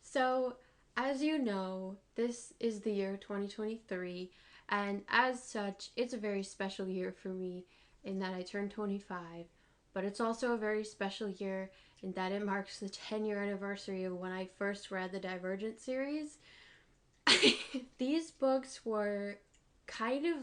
So, as you know, this is the year 2023, and as such, it's a very special year for me in that I turned 25, but it's also a very special year in that it marks the 10-year anniversary of when I first read the Divergent series. These books were kind of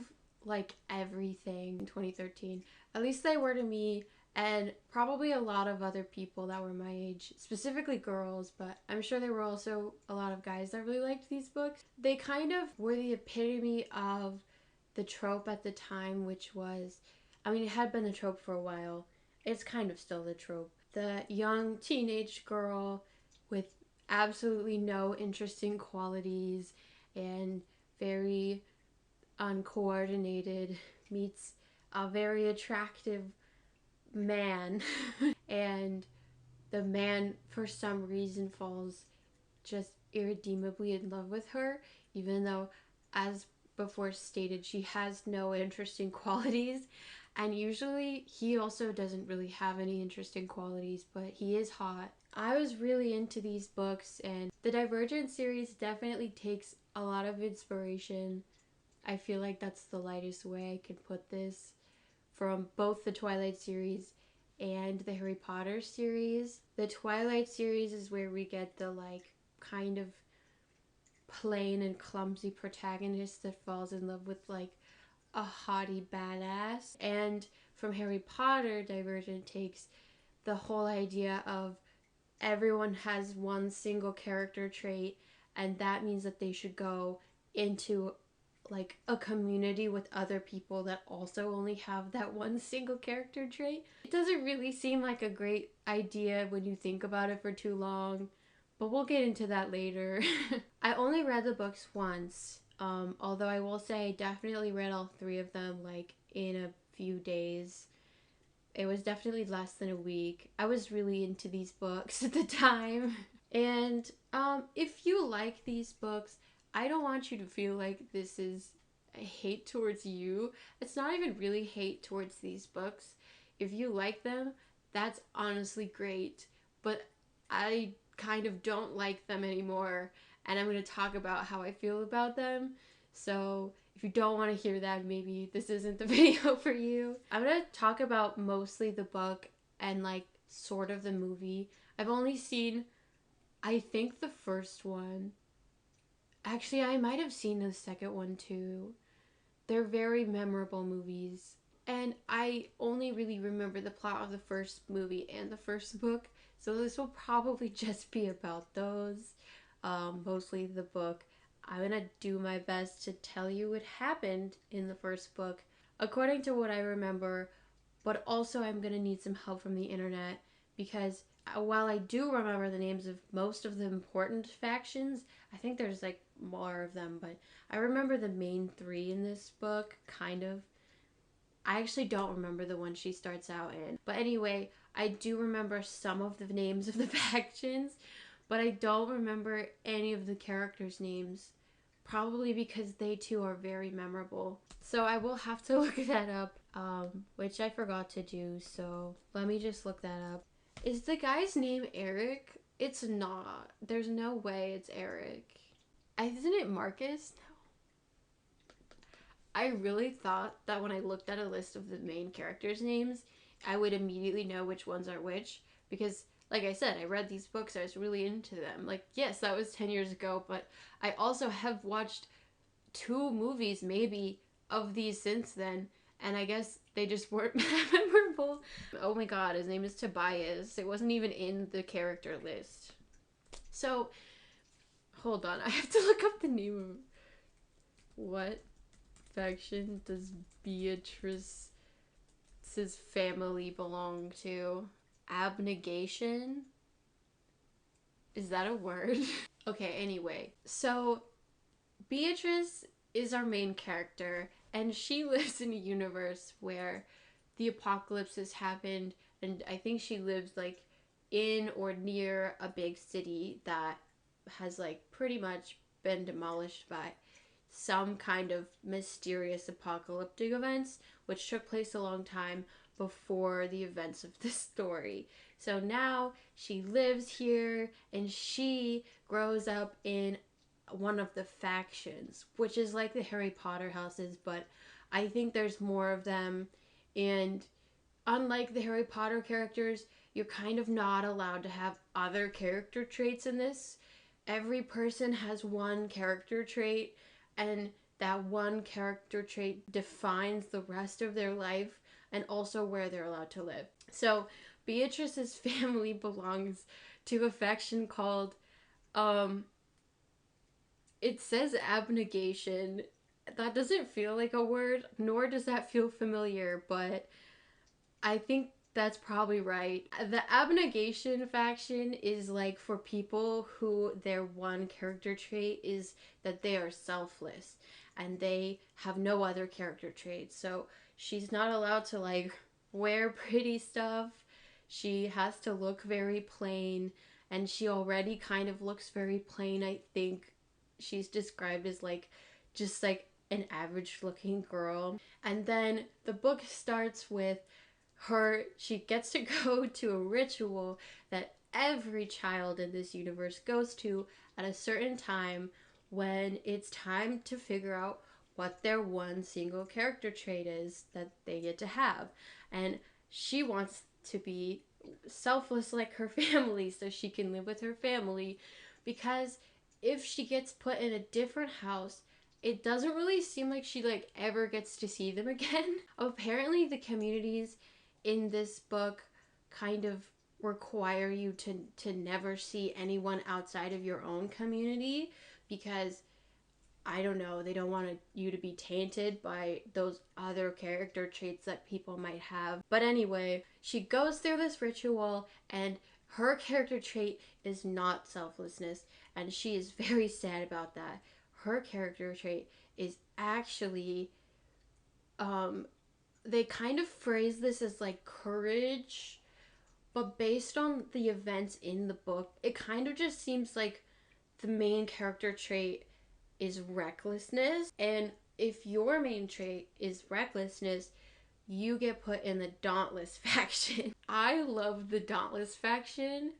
like everything in 2013. At least they were to me, and probably a lot of other people that were my age, specifically girls, but I'm sure there were also a lot of guys that really liked these books. They kind of were the epitome of the trope at the time, which was, I mean, it had been the trope for a while. It's kind of still the trope. The young teenage girl with absolutely no interesting qualities and very uncoordinated meets a very attractive man and the man for some reason falls just irredeemably in love with her, even though, as before stated, she has no interesting qualities. And usually he also doesn't really have any interesting qualities, but he is hot. I was really into these books, and the Divergent series definitely takes a lot of inspiration. I feel like that's the lightest way I could put this, from both the Twilight series and the Harry Potter series. The Twilight series is where we get the kind of plain and clumsy protagonist that falls in love with a haughty badass. And from Harry Potter, Divergent takes the whole idea of everyone has one single character trait, and that means that they should go into a community with other people that also only have that one single character trait. It doesn't really seem like a great idea when you think about it for too long, but we'll get into that later. I only read the books once, although I will say I definitely read all three of them in a few days. It was definitely less than a week. I was really into these books at the time. And if you like these books, I don't want you to feel like this is a hate towards you. It's not even really hate towards these books. If you like them, that's honestly great. But I kind of don't like them anymore, and I'm going to talk about how I feel about them. So if you don't want to hear that, maybe this isn't the video for you. I'm going to talk about mostly the book and sort of the movie. I've only seen, I think, the first one. Actually, I might have seen the second one too. They're very memorable movies. And I only really remember the plot of the first movie and the first book. So this will probably just be about those. Mostly the book. I'm going to do my best to tell you what happened in the first book according to what I remember. But also I'm going to need some help from the internet, because while I do remember the names of most of the important factions, I think there's more of them, but I remember the main three in this book, kind of. I actually don't remember the one she starts out in. But anyway, I do remember some of the names of the factions, but I don't remember any of the characters' names. Probably because they too are very memorable. So I will have to look that up, which I forgot to do, so let me just look that up. Is the guy's name Eric? It's not. There's no way it's Eric. Isn't it Marcus? No. I really thought that when I looked at a list of the main characters' names, I would immediately know which ones are which, because like I said, I read these books, I was really into them. Yes, that was 10 years ago, but I also have watched 2 movies maybe of these since then, and I guess they just weren't memorable. Oh my god, his name is Tobias. It wasn't even in the character list. So, hold on, I have to look up the name of... What faction does Beatrice's family belong to? Abnegation? Is that a word? Okay, anyway. So, Beatrice is our main character, and she lives in a universe where the apocalypse has happened, and I think she lives in or near a big city that has pretty much been demolished by some kind of mysterious apocalyptic events, which took place a long time before the events of this story. So now she lives here and she grows up in one of the factions, which is like the Harry Potter houses, but I think there's more of them. And unlike the Harry Potter characters, you're kind of not allowed to have other character traits in this. Every person has one character trait, and that one character trait defines the rest of their life and also where they're allowed to live. So, Beatrice's family belongs to a faction called, um, it says abnegation. That doesn't feel like a word, nor does that feel familiar, but I think that's probably right. The abnegation faction is like for people who their one character trait is that they are selfless and they have no other character traits. So she's not allowed to like wear pretty stuff. She has to look very plain, and she already kind of looks very plain. I think she's described as like just like an average looking girl. And then the book starts with she gets to go to a ritual that every child in this universe goes to at a certain time when it's time to figure out what their one single character trait is that they get to have. And she wants to be selfless like her family so she can live with her family, because if she gets put in a different house, it doesn't really seem like she like ever gets to see them again. Apparently the communities in this book kind of require you to never see anyone outside of your own community, because I don't know, they don't want you to be tainted by those other character traits that people might have. But anyway, she goes through this ritual and her character trait is not selflessness, and she is very sad about that. Her character trait is actually they kind of phrase this as like courage, but based on the events in the book, it kind of just seems like the main character trait is recklessness. And if your main trait is recklessness, you get put in the Dauntless faction. I love the Dauntless faction.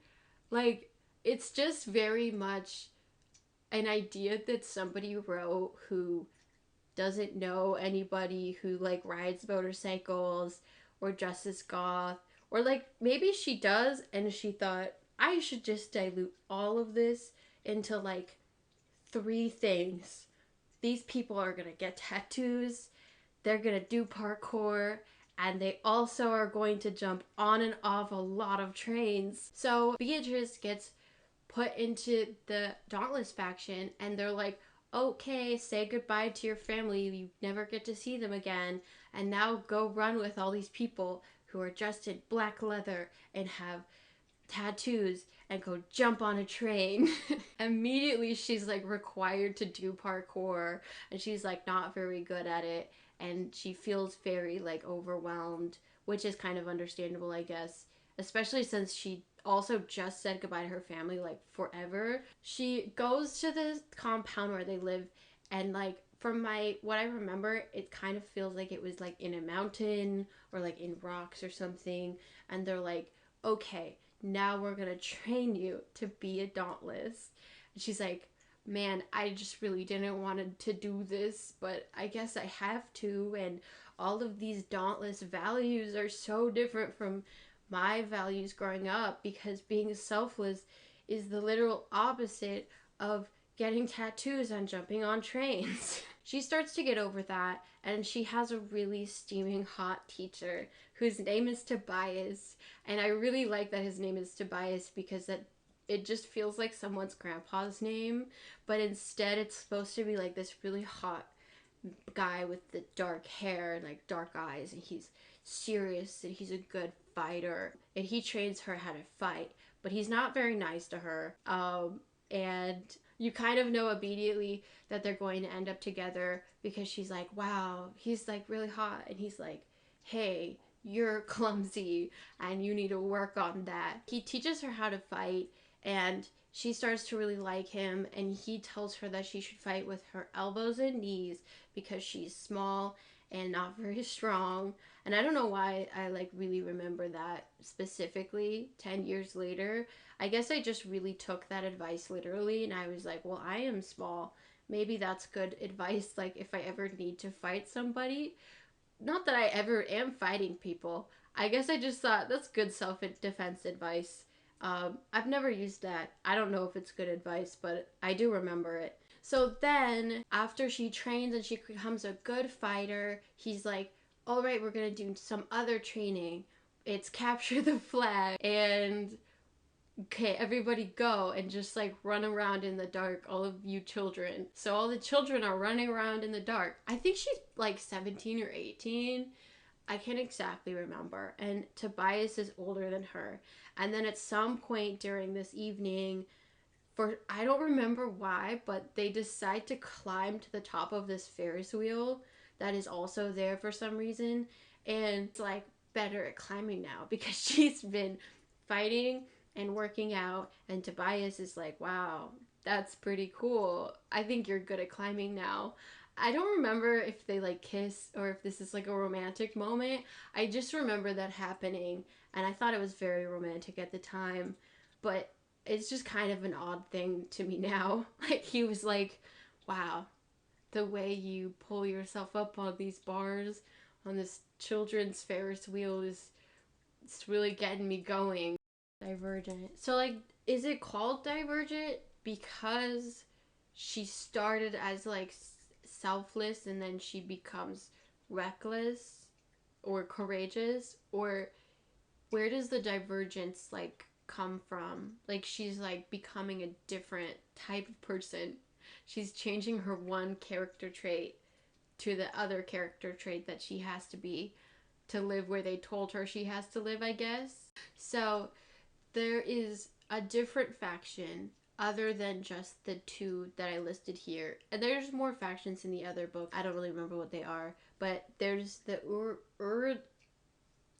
Like, it's just very much an idea that somebody wrote who doesn't know anybody who like rides motorcycles or dresses goth, or like maybe she does and she thought I should just dilute all of this into like three things. These people are gonna get tattoos, they're gonna do parkour, and they also are going to jump on and off a lot of trains. So Beatrice gets put into the Dauntless faction, and they're like, okay, say goodbye to your family. You never get to see them again. And now go run with all these people who are dressed in black leather and have tattoos and go jump on a train. Immediately, she's like required to do parkour, and she's like not very good at it. And she feels very like overwhelmed, which is kind of understandable, I guess, especially since she also just said goodbye to her family like forever. She goes to the compound where they live, and like from my what I remember, it kind of feels like it was like in a mountain or like in rocks or something. And they're like, okay, now we're gonna train you to be a Dauntless. And she's like, man, I just really didn't want to do this, but I guess I have to. And all of these Dauntless values are so different from my values growing up, because being selfless is the literal opposite of getting tattoos and jumping on trains. She starts to get over that, and she has a really steaming hot teacher whose name is Tobias. And I really like that his name is Tobias, because that it just feels like someone's grandpa's name, but instead it's supposed to be like this really hot guy with the dark hair and like dark eyes, and he's serious and he's a good fighter, and he trains her how to fight, but he's not very nice to her. And you kind of know immediately that they're going to end up together, because she's like, wow, he's like really hot, and he's like, hey, you're clumsy and you need to work on that. He teaches her how to fight, and she starts to really like him, and he tells her that she should fight with her elbows and knees because she's small and not very strong. And I don't know why I like really remember that specifically 10 years later. I guess I just really took that advice literally and I was like, well, I am small. Maybe that's good advice like if I ever need to fight somebody. Not that I ever am fighting people. I guess I just thought that's good self defense advice. I've never used that. I don't know if it's good advice, but I do remember it. So then, after she trains and she becomes a good fighter, he's like, all right, we're going to do some other training. It's capture the flag. And okay, everybody go and just like run around in the dark, all of you children. So all the children are running around in the dark. I think she's like 17 or 18. I can't exactly remember. And Tobias is older than her. And then at some point during this evening, for I don't remember why, but they decide to climb to the top of this Ferris wheel that is also there for some reason. And it's like better at climbing now because she's been fighting and working out. And Tobias is like, wow, that's pretty cool. I think you're good at climbing now. I don't remember if they like kiss or if this is like a romantic moment. I just remember that happening and I thought it was very romantic at the time. But it's just kind of an odd thing to me now. Like he was like, wow, the way you pull yourself up on these bars on this children's Ferris wheel is it's really getting me going. Divergent. So like is it called Divergent because she started as like selfless and then she becomes reckless or courageous, or where does the divergence like come from? Like she's like becoming a different type of person. She's changing her one character trait to the other character trait that she has to be to live where they told her she has to live, I guess. So there is a different faction other than just the two that I listed here. And there's more factions in the other book. I don't really remember what they are, but there's the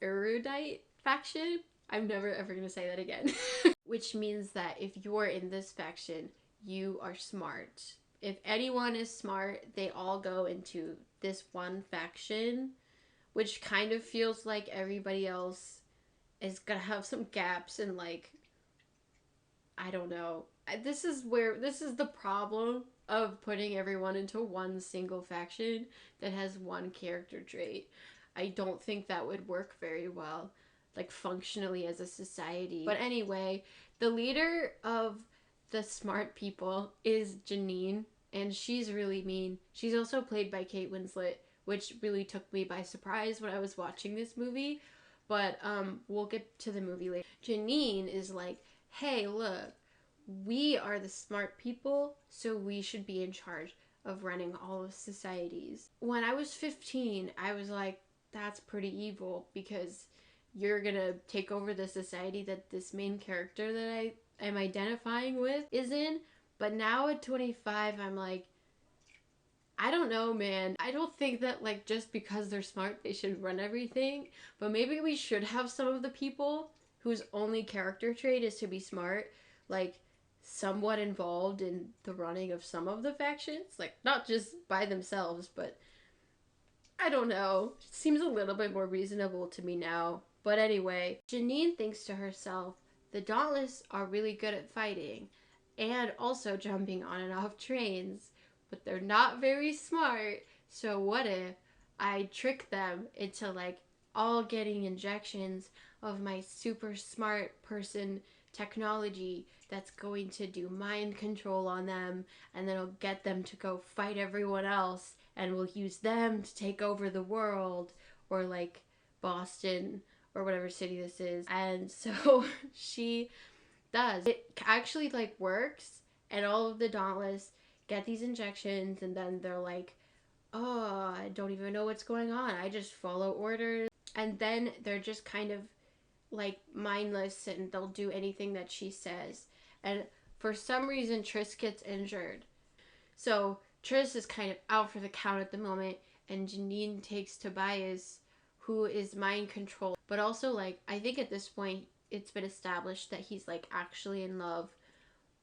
erudite faction. I'm never ever gonna say that again. Which means that if you're in this faction, you are smart. If anyone is smart, they all go into this one faction, which kind of feels like everybody else is gonna have some gaps and like I don't know. This is the problem of putting everyone into one single faction that has one character trait. I don't think that would work very well, like functionally as a society. But anyway, the leader of the smart people is Janine, and she's really mean. She's also played by Kate Winslet, which really took me by surprise when I was watching this movie. But we'll get to the movie later. Janine is like, hey, look, we are the smart people, so we should be in charge of running all of societies. When I was 15, I was like, that's pretty evil because you're gonna take over the society that this main character that I am identifying with is in. But now at 25, I'm like, I don't know, man. I don't think that like just because they're smart they should run everything, but maybe we should have some of the people whose only character trait is to be smart, like somewhat involved in the running of some of the factions, like not just by themselves, but I don't know. It seems a little bit more reasonable to me now. But anyway, Janine thinks to herself, the Dauntless are really good at fighting and also jumping on and off trains, but they're not very smart. So what if I trick them into like all getting injections of my super smart person technology that's going to do mind control on them, and then it'll get them to go fight everyone else, and we'll use them to take over the world, or like Boston or whatever city this is. And so she does. It actually like works, and all of the Dauntless get these injections, and then they're like, oh, I don't even know what's going on. I just follow orders. And then they're just kind of like mindless and they'll do anything that she says. And for some reason, Triss gets injured. So Triss is kind of out for the count at the moment, and Janine takes Tobias, who is mind controlled. But also, like, I think at this point, it's been established that he's like actually in love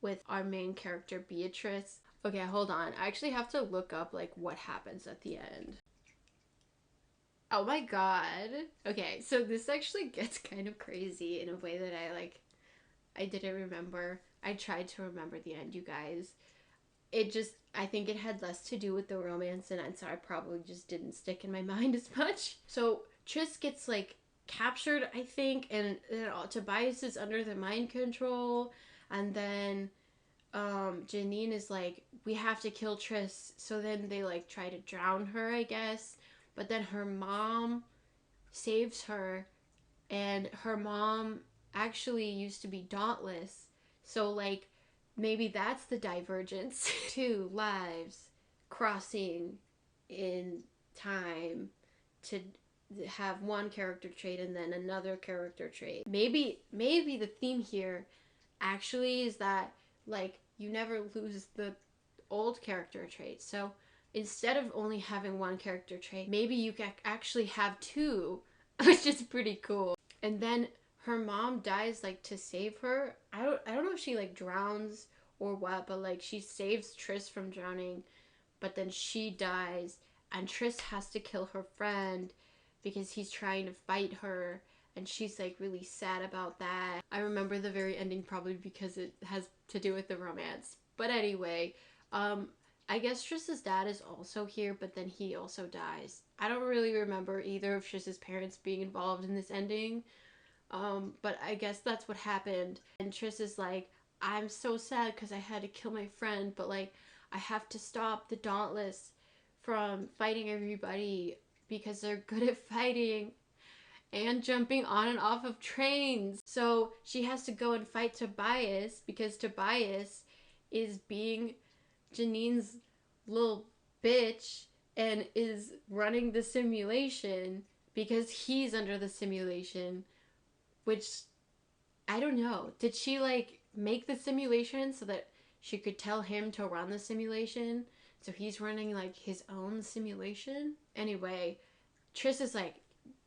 with our main character, Beatrice. Okay, hold on. I actually have to look up like what happens at the end. Oh my god. Okay, so this actually gets kind of crazy in a way that I didn't remember. I tried to remember the end, you guys. It just, I think it had less to do with the romance, and so I probably just didn't stick in my mind as much. So Tris gets like captured, I think, and Tobias is under the mind control, and then Janine is like, we have to kill Tris. So then they like try to drown her, I guess. But then her mom saves her, and her mom actually used to be Dauntless. So like maybe that's the divergence. Two lives crossing in time to have one character trait and then another character trait. Maybe the theme here actually is that like you never lose the old character trait. So instead of only having one character trait, maybe you can actually have two, which is pretty cool. And then her mom dies like to save her. I don't know if she like drowns or what, but like she saves Tris from drowning, but then she dies and Tris has to kill her friend because he's trying to fight her, and she's like really sad about that. I remember the very ending probably because it has to do with the romance. But anyway, I guess Tris's dad is also here, but then he also dies. I don't really remember either of Tris's parents being involved in this ending. But I guess that's what happened. And Tris is like, I'm so sad because I had to kill my friend, but like, I have to stop the Dauntless from fighting everybody because they're good at fighting and jumping on and off of trains. So she has to go and fight Tobias because Tobias is being Janine's little bitch and is running the simulation because he's under the simulation, which I don't know. Did she like make the simulation so that she could tell him to run the simulation? So he's running like his own simulation? Anyway, Tris is like,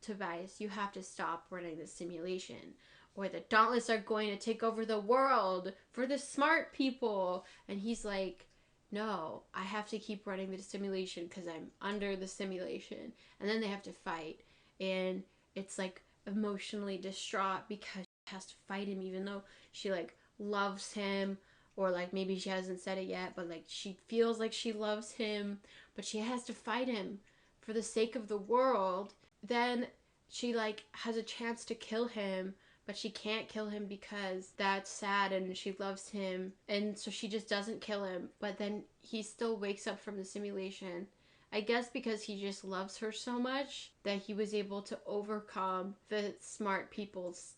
Tobias, you have to stop running the simulation, or the Dauntless are going to take over the world for the smart people. And he's like, no, I have to keep running the simulation because I'm under the simulation. And then they have to fight. And it's like emotionally distraught because she has to fight him even though she like loves him, or like maybe she hasn't said it yet, but like she feels like she loves him, but she has to fight him for the sake of the world. Then she like has a chance to kill him, but she can't kill him because that's sad and she loves him, and so she just doesn't kill him. But then he still wakes up from the simulation, I guess because he just loves her so much that he was able to overcome the smart people's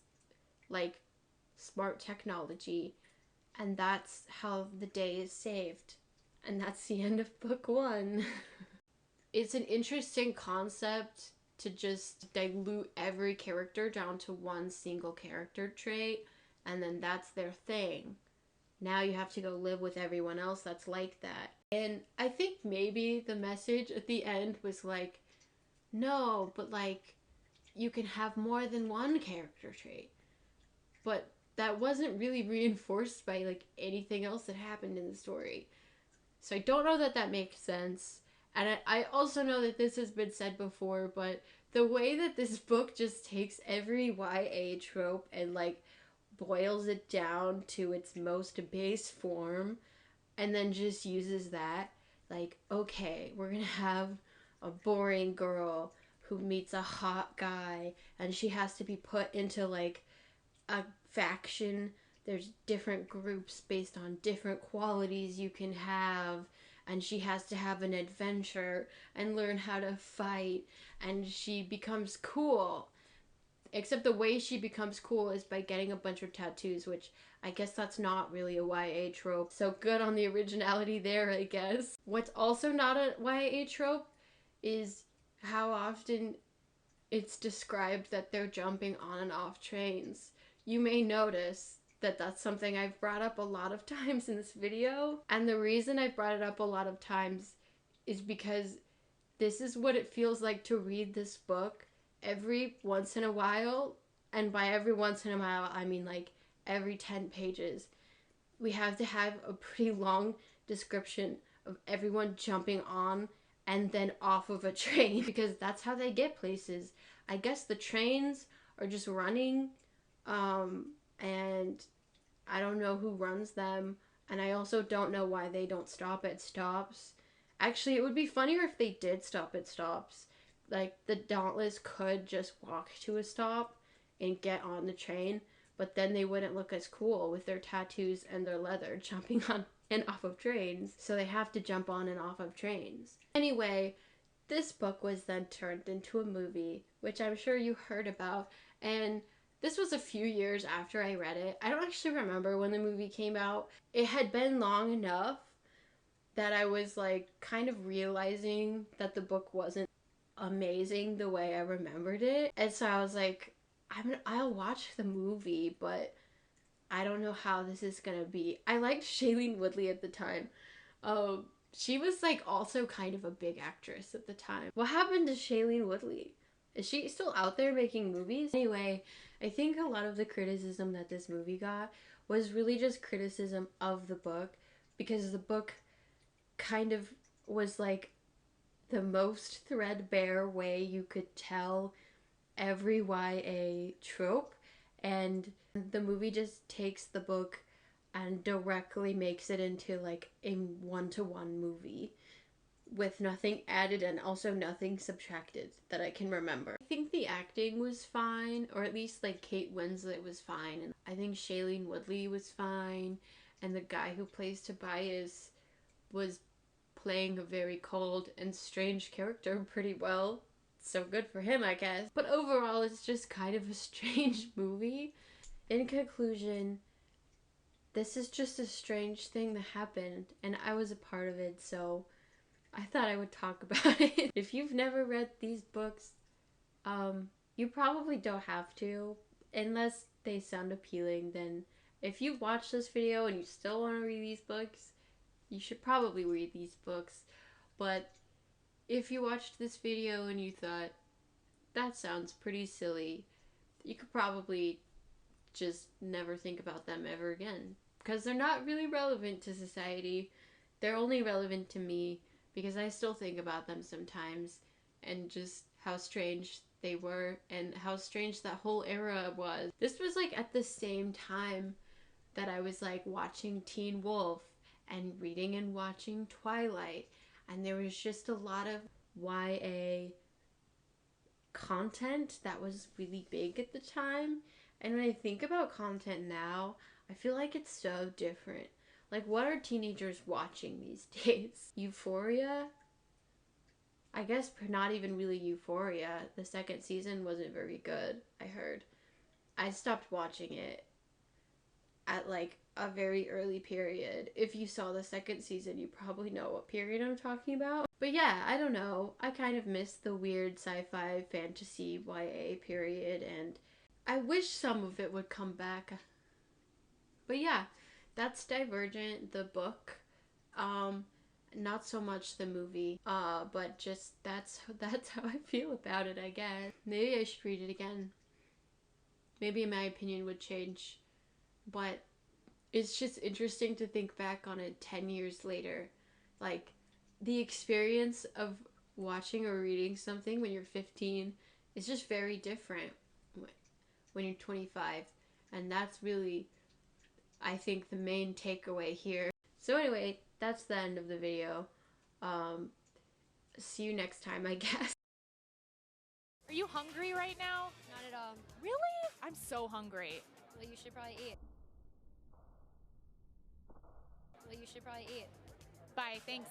like smart technology, and that's how the day is saved. And that's the end of book one. It's an interesting concept to just dilute every character down to one single character trait, and then that's their thing. Now you have to go live with everyone else that's like that. And I think maybe the message at the end was like, no, but like, you can have more than one character trait. But that wasn't really reinforced by like anything else that happened in the story. So I don't know that that makes sense. And I also know that this has been said before, but the way that this book just takes every YA trope and like boils it down to its most base form and then just uses that, like, okay, we're gonna have a boring girl who meets a hot guy and she has to be put into like a faction. There's different groups based on different qualities you can have, and she has to have an adventure and learn how to fight, and she becomes cool. Except the way she becomes cool is by getting a bunch of tattoos, which I guess that's not really a YA trope. So good on the originality there, I guess. What's also not a YA trope is how often it's described that they're jumping on and off trains. You may notice that that's something I've brought up a lot of times in this video. And the reason I've brought it up a lot of times is because this is what it feels like to read this book every once in a while. And by every once in a while, I mean like every 10 pages. We have to have a pretty long description of everyone jumping on and then off of a train because that's how they get places. I guess the trains are just running, and I don't know who runs them, and I also don't know why they don't stop at stops. Actually, it would be funnier if they did stop at stops. Like, the Dauntless could just walk to a stop and get on the train, but then they wouldn't look as cool with their tattoos and their leather jumping on and off of trains. So they have to jump on and off of trains. Anyway, this book was then turned into a movie, which I'm sure you heard about, and this was a few years after I read it. I don't actually remember when the movie came out. It had been long enough that I was like kind of realizing that the book wasn't amazing the way I remembered it. And so I was like, I'll watch the movie, but I don't know how this is gonna be. I liked Shailene Woodley at the time. She was like also kind of a big actress at the time. What happened to Shailene Woodley? Is she still out there making movies? Anyway, I think a lot of the criticism that this movie got was really just criticism of the book, because the book kind of was like the most threadbare way you could tell every YA trope, and the movie just takes the book and directly makes it into like a one-to-one movie with nothing added and also nothing subtracted that I can remember. I think the acting was fine, or at least like Kate Winslet was fine, and I think Shailene Woodley was fine, and the guy who plays Tobias was playing a very cold and strange character pretty well. So good for him, I guess. But overall, it's just kind of a strange movie. In conclusion, this is just a strange thing that happened, and I was a part of it, so I thought I would talk about it. If you've never read these books, you probably don't have to, unless they sound appealing. Then if you've watched this video and you still want to read these books, you should probably read these books. But if you watched this video and you thought, that sounds pretty silly, you could probably just never think about them ever again, because they're not really relevant to society. They're only relevant to me because I still think about them sometimes, and just how strange they were and how strange that whole era was. This was like at the same time that I was like watching Teen Wolf and reading and watching Twilight, and there was just a lot of YA content that was really big at the time. And when I think about content now, I feel like it's so different. Like, what are teenagers watching these days? Euphoria? I guess not even really Euphoria. The second season wasn't very good, I heard. I stopped watching it at like a very early period. If you saw the second season, you probably know what period I'm talking about. But yeah, I don't know. I kind of miss the weird sci-fi fantasy YA period, and I wish some of it would come back. But yeah, that's Divergent, the book. Not so much the movie. But just that's how I feel about it, I guess. Maybe I should read it again. Maybe my opinion would change. But it's just interesting to think back on it 10 years later. Like, the experience of watching or reading something when you're 15 is just very different when you're 25. And that's really, I think, the main takeaway here. So anyway, that's the end of the video. See you next time, I guess. Are you hungry right now? Not at all. Really? I'm so hungry. Well, you should probably eat. Well, you should probably eat. Bye, thanks.